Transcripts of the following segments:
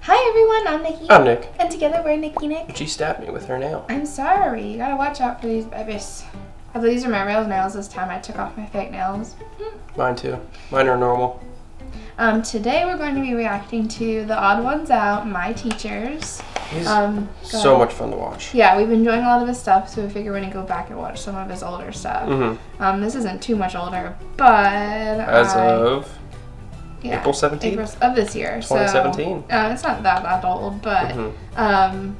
Hi everyone, I'm Nikki. I'm Nick. And together we're Nikki Nick. She stabbed me with her nail. I'm sorry. You gotta watch out for these babies. Although these are my real nails this time, I took off my fake nails. Mine too. Mine are normal. Today we're going to be reacting to The Odd Ones Out, My Teachers. He's so much fun to watch. Yeah, we've been enjoying a lot of his stuff, so we figure we're gonna go back and watch some of his older stuff. This isn't too much older, but As of April 17th? April of this year. 2017. So, it's not that old, but I'm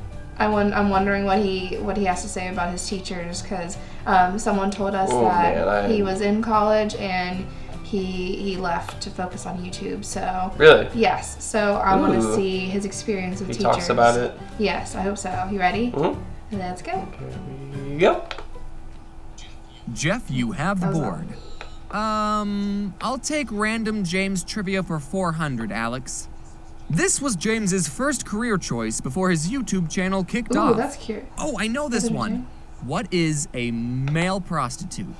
wondering what he has to say about his teachers, because someone told us he was in college and he left to focus on YouTube. So really, yes. So I want to see his experience with teachers. He talks about it. Yes, I hope so. You ready? Let's go. Here we go. Jeff, you have the board. I'll take random James trivia for 400, Alex. This was James's first career choice before his YouTube channel kicked off. Ooh, that's cute. Oh, I know this one. What is a male prostitute?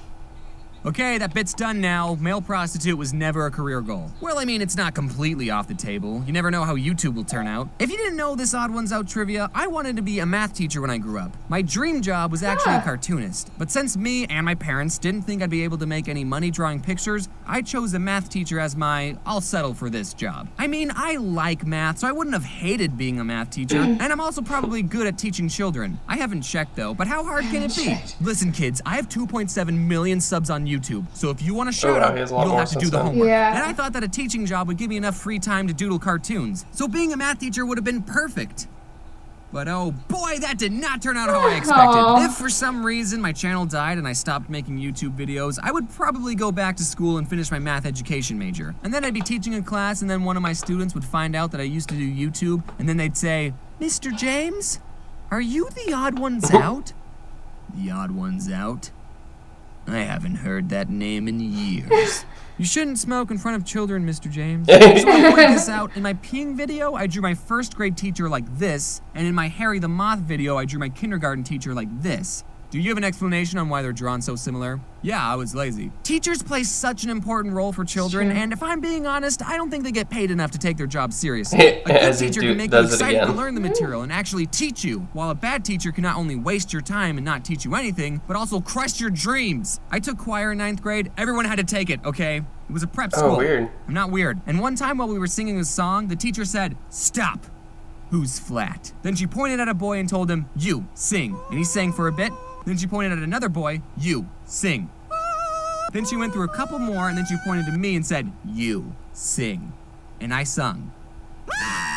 Okay, that bit's done now. Male prostitute was never a career goal. Well, I mean, it's not completely off the table. You never know how YouTube will turn out. If you didn't know this Odd Ones Out trivia, I wanted to be a math teacher when I grew up. My dream job was actually a cartoonist. But since me and my parents didn't think I'd be able to make any money drawing pictures, I chose a math teacher as my, I'll settle for this job. I mean, I like math, so I wouldn't have hated being a math teacher. And I'm also probably good at teaching children. I haven't checked though, but how hard can it be? Listen kids, I have 2.7 million subs on YouTube, so if you want to shout out, you'll have to do the homework. And I thought that a teaching job would give me enough free time to doodle cartoons, so being a math teacher would have been perfect. But oh boy, that did not turn out how I expected. If for some reason my channel died and I stopped making YouTube videos, I would probably go back to school and finish my math education major. And then I'd be teaching a class, and then one of my students would find out that I used to do YouTube, and then they'd say, Mr. James, are you the Odd Ones Out? The Odd Ones Out? I haven't heard that name in years. You shouldn't smoke in front of children, Mr. James. So I point this out. In my peeing video, I drew my first grade teacher like this, and in my Harry the Moth video, I drew my kindergarten teacher like this. Do you have an explanation on why they're drawn so similar? Yeah, I was lazy. Teachers play such an important role for children, and if I'm being honest, I don't think they get paid enough to take their job seriously. A good teacher can make you excited to learn the material and actually teach you, while a bad teacher can not only waste your time and not teach you anything, but also crush your dreams. I took choir in 9th grade. Everyone had to take it, okay? It was a prep school. Oh, weird. I'm not weird. And one time while we were singing a song, the teacher said, "Stop. Who's flat?" Then she pointed at a boy and told him, "You, sing." And he sang for a bit. Then she pointed at another boy, "You, sing." Then she went through a couple more, and then she pointed to me and said, "You, sing." And I sung.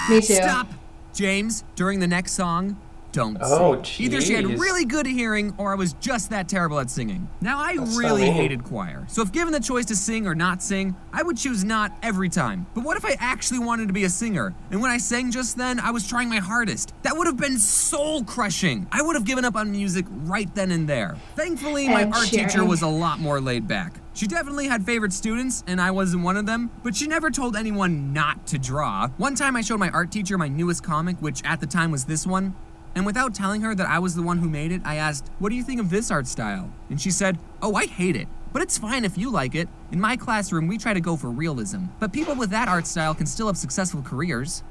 Me too. Stop, James. During the next song, don't sing. Either she had really good hearing, or I was just that terrible at singing. Now, I really hated choir, so if given the choice to sing or not sing, I would choose not every time. But what if I actually wanted to be a singer? And when I sang just then, I was trying my hardest. That would have been soul-crushing. I would have given up on music right then and there. Thankfully, my art teacher was a lot more laid back. She definitely had favorite students, and I wasn't one of them, but she never told anyone not to draw. One time I showed my art teacher my newest comic, which at the time was this one. And without telling her that I was the one who made it, I asked, "What do you think of this art style?" And she said, "Oh, I hate it. But it's fine if you like it. In my classroom, we try to go for realism. But people with that art style can still have successful careers."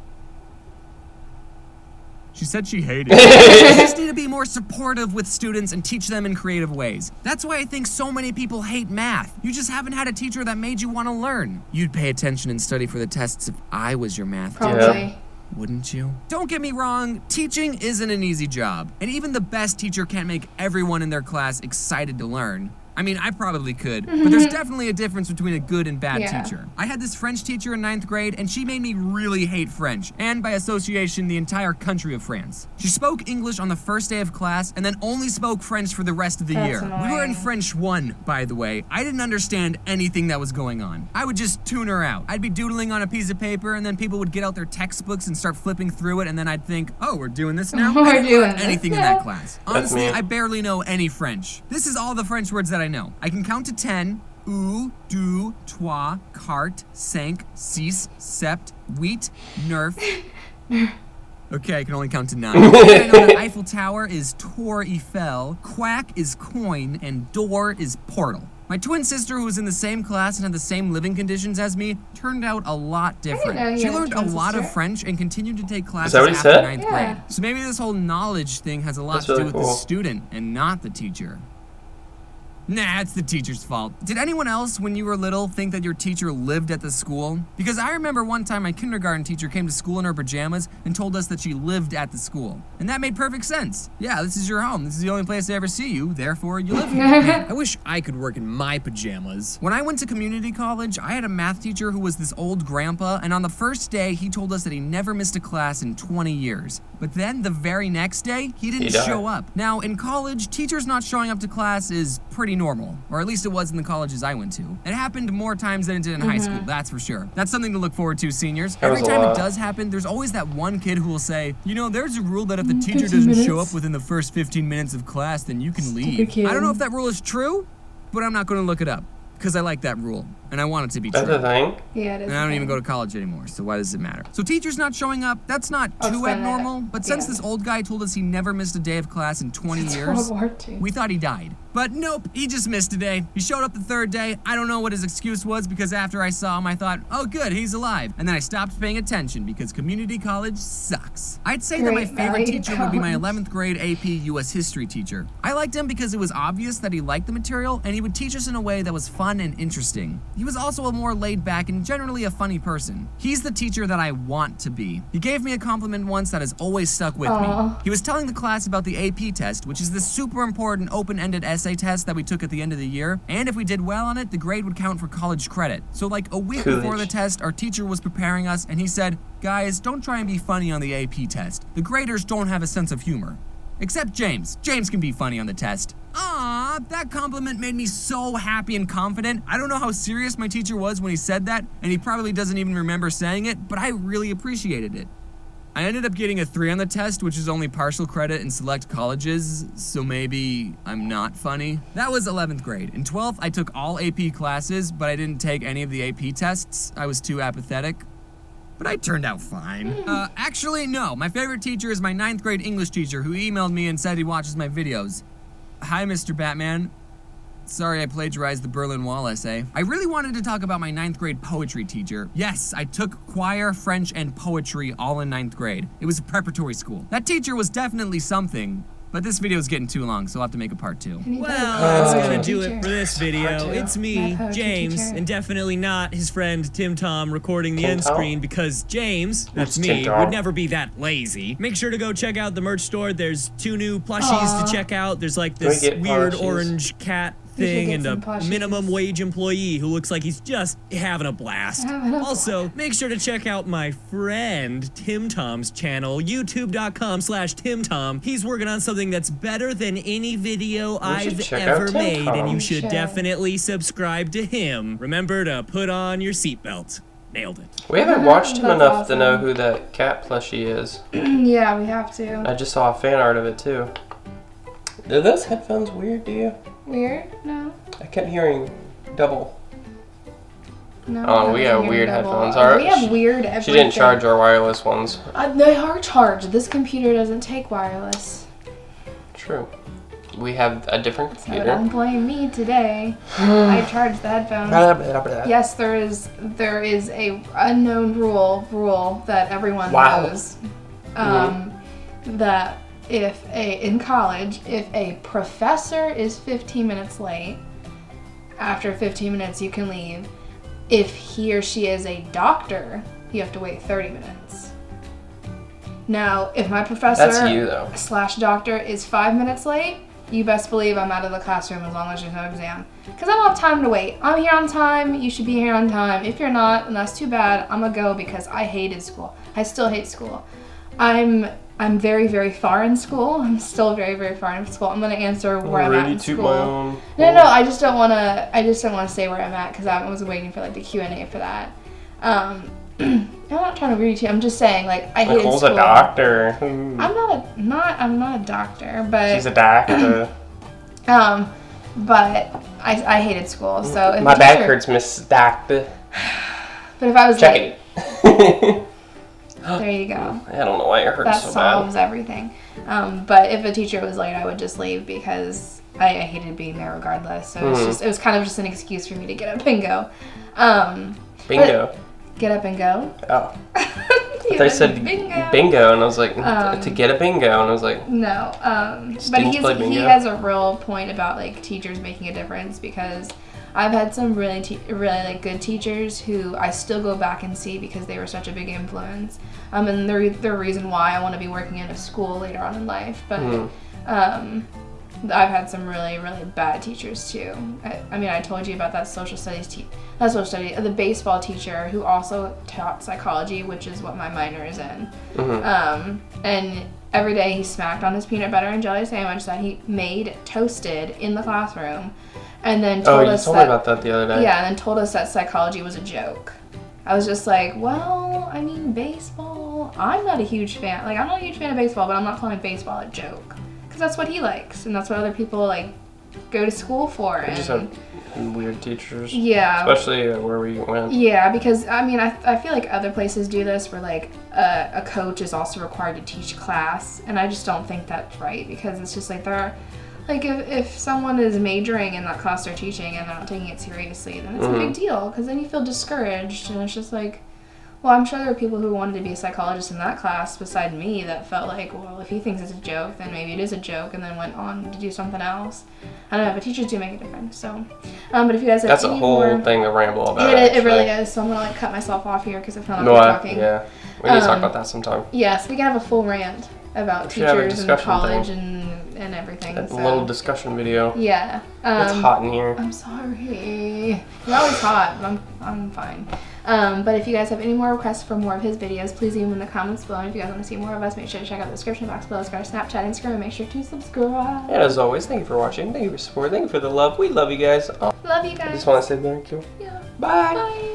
She said she hated it. We just need to be more supportive with students and teach them in creative ways. That's why I think so many people hate math. You just haven't had a teacher that made you want to learn. You'd pay attention and study for the tests if I was your math teacher. Probably. Wouldn't you? Don't get me wrong, teaching isn't an easy job, and even the best teacher can't make everyone in their class excited to learn. I mean, I probably could, but there's definitely a difference between a good and bad teacher. I had this French teacher in 9th grade, and she made me really hate French, and by association, the entire country of France. She spoke English on the first day of class, and then only spoke French for the rest of the year. Annoying. We were in French 1, by the way. I didn't understand anything that was going on. I would just tune her out. I'd be doodling on a piece of paper, and then people would get out their textbooks and start flipping through it, and then I'd think, oh, we're doing this now? I didn't learn anything in that class. Honestly, I barely know any French. This is all the French words that I know. I can count to 10. Ou, du, toi, carte, cinq, six, sept, huit, neuf. Okay, I can only count to 9. I know that Eiffel Tower is Tour Eiffel, quack is coin, and door is portal. My twin sister, who was in the same class and had the same living conditions as me, turned out a lot different. She learned a lot of French and continued to take classes after 9th grade. So maybe this whole knowledge thing has a lot to do with the student and not the teacher. Nah, it's the teacher's fault. Did anyone else, when you were little, think that your teacher lived at the school? Because I remember one time my kindergarten teacher came to school in her pajamas and told us that she lived at the school. And that made perfect sense. Yeah, this is your home. This is the only place I ever see you, therefore you live here. I wish I could work in my pajamas. When I went to community college, I had a math teacher who was this old grandpa, and on the first day, he told us that he never missed a class in 20 years. But then, the very next day, he didn't show up. Now, in college, teachers not showing up to class is pretty normal, or at least it was in the colleges I went to. It happened more times than it did in high school, that's for sure. That's something to look forward to, seniors. Every time it does happen, there's always that one kid who will say, you know, there's a rule that if the teacher doesn't show up within the first 15 minutes of class, then you can leave. I don't know if that rule is true, but I'm not going to look it up, because I like that rule, and I want it to be true. That's a thing? Yeah, it is. And I don't even go to college anymore, so why does it matter? So teachers not showing up, that's not too abnormal, but since this old guy told us he never missed a day of class in 20 years, we thought he died. But nope, he just missed a day. He showed up the third day. I don't know what his excuse was, because after I saw him, I thought, oh good, he's alive. And then I stopped paying attention because community college sucks. I'd say that my favorite teacher would be my 11th grade AP US history teacher. I liked him because it was obvious that he liked the material, and he would teach us in a way that was fun and interesting. He was also a more laid back and generally a funny person. He's the teacher that I want to be. He gave me a compliment once that has always stuck with me. He was telling the class about the AP test, which is this super important open-ended essay test that we took at the end of the year, and if we did well on it, the grade would count for college credit. So like a week before the test, our teacher was preparing us, and he said, guys, don't try and be funny on the AP test. The graders don't have a sense of humor. Except James. James can be funny on the test. Ah, that compliment made me so happy and confident. I don't know how serious my teacher was when he said that, and he probably doesn't even remember saying it, but I really appreciated it. I ended up getting a 3 on the test, which is only partial credit in select colleges, so maybe I'm not funny. That was 11th grade. In 12th, I took all AP classes, but I didn't take any of the AP tests. I was too apathetic. But I turned out fine. Actually, no. My favorite teacher is my 9th grade English teacher who emailed me and said he watches my videos. Hi, Mr. Batman. Sorry I plagiarized the Berlin Wall essay. I really wanted to talk about my 9th grade poetry teacher. Yes, I took choir, French, and poetry all in 9th grade. It was a preparatory school. That teacher was definitely something. But this video is getting too long, so I'll have to make a part 2. Well, that's gonna do it for this video. It's me, James, and definitely not his friend Tim Tom recording the end screen, because James, that's me, would never be that lazy. Make sure to go check out the merch store. There's 2 new plushies to check out. There's like this weird orange cat thing and a minimum wage employee who looks like he's just having a blast. Also, make sure to check out my friend Tim Tom's channel, youtube.com/TimTom. He's working on something that's better than any video I've ever made, and you should definitely subscribe to him. Remember to put on your seatbelt. Nailed it. We haven't watched him enough to know who that cat plushie is. Yeah, we have to. I just saw a fan art of it too. Are those headphones weird to you? Weird? No. I kept hearing double. No. Oh, we have weird headphones. We have weird everything. She didn't charge our wireless ones. They are charged. This computer doesn't take wireless. True. We have a different computer. So don't blame me today. I charged the headphones. Yes, there is a unknown rule that everyone knows. That in college, if a professor is 15 minutes late, after 15 minutes you can leave. If he or she is a doctor, you have to wait 30 minutes. Now, if my professor / doctor is 5 minutes late, you best believe I'm out of the classroom as long as there's no exam. Because I don't have time to wait. I'm here on time, you should be here on time. If you're not, and that's too bad, I'm gonna go because I hated school. I still hate school. I'm very, very far in school. I'm still very, very far in school. I'm gonna answer where I'm at in school. No, I just don't wanna say where I'm at because I was waiting for like the Q&A for that. I'm not trying to read you. I'm just saying like I hated Nicole's school. a doctor. I'm not a doctor, but she's a doctor. But I hated school. So if my back hurts, Miss Doctor. But if I was check it. There you go. I don't know why it hurts so bad. That solves everything. But if a teacher was late, I would just leave because I hated being there regardless. So it was kind of just an excuse for me to get up and go. Bingo. Get up and go. Oh. They said bingo, and I was like, to get a bingo, and I was like, no. But he has a real point about like teachers making a difference, because I've had some really like good teachers who I still go back and see because they were such a big influence. And the reason why I want to be working in a school later on in life. But I've had some really, really bad teachers too. I mean, I told you about that the baseball teacher who also taught psychology, which is what my minor is in. And every day he smacked on his peanut butter and jelly sandwich that he made toasted in the classroom, and then told us me about that the other day. Yeah, and then told us that psychology was a joke. I was just like, well, I mean, baseball, I'm not a huge fan. Like, I'm not a huge fan of baseball, but I'm not calling baseball a joke. Because that's what he likes, and that's what other people, like, go to school for. We just have weird teachers. Yeah. Especially where we went. Yeah, because, I mean, I feel like other places do this where, like, a coach is also required to teach class, and I just don't think that's right, because it's just, like, like, if someone is majoring in that class they're teaching and they're not taking it seriously, then it's a big deal, because then you feel discouraged, and it's just like, well, I'm sure there were people who wanted to be a psychologist in that class beside me that felt like, well, if he thinks it's a joke, then maybe it is a joke, and then went on to do something else. I don't know, but teachers do make a difference, so. But if you guys have That's a whole thing to ramble about. It really is, so I'm going to, like, cut myself off here because I feel like I'm talking. Yeah, we need to talk about that sometime. Yes, we can have a full rant about teachers and college and everything. A little discussion video. Yeah. It's hot in here. I'm sorry. You're always hot, but I'm fine. But if you guys have any more requests for more of his videos, please leave them in the comments below. And if you guys want to see more of us, make sure to check out the description box below. It's got our Snapchat, Instagram, and make sure to subscribe. And as always, thank you for watching. Thank you for support. Thank you for the love. We love you guys. Love you guys. I just want to say thank you. Yeah. Bye. Bye.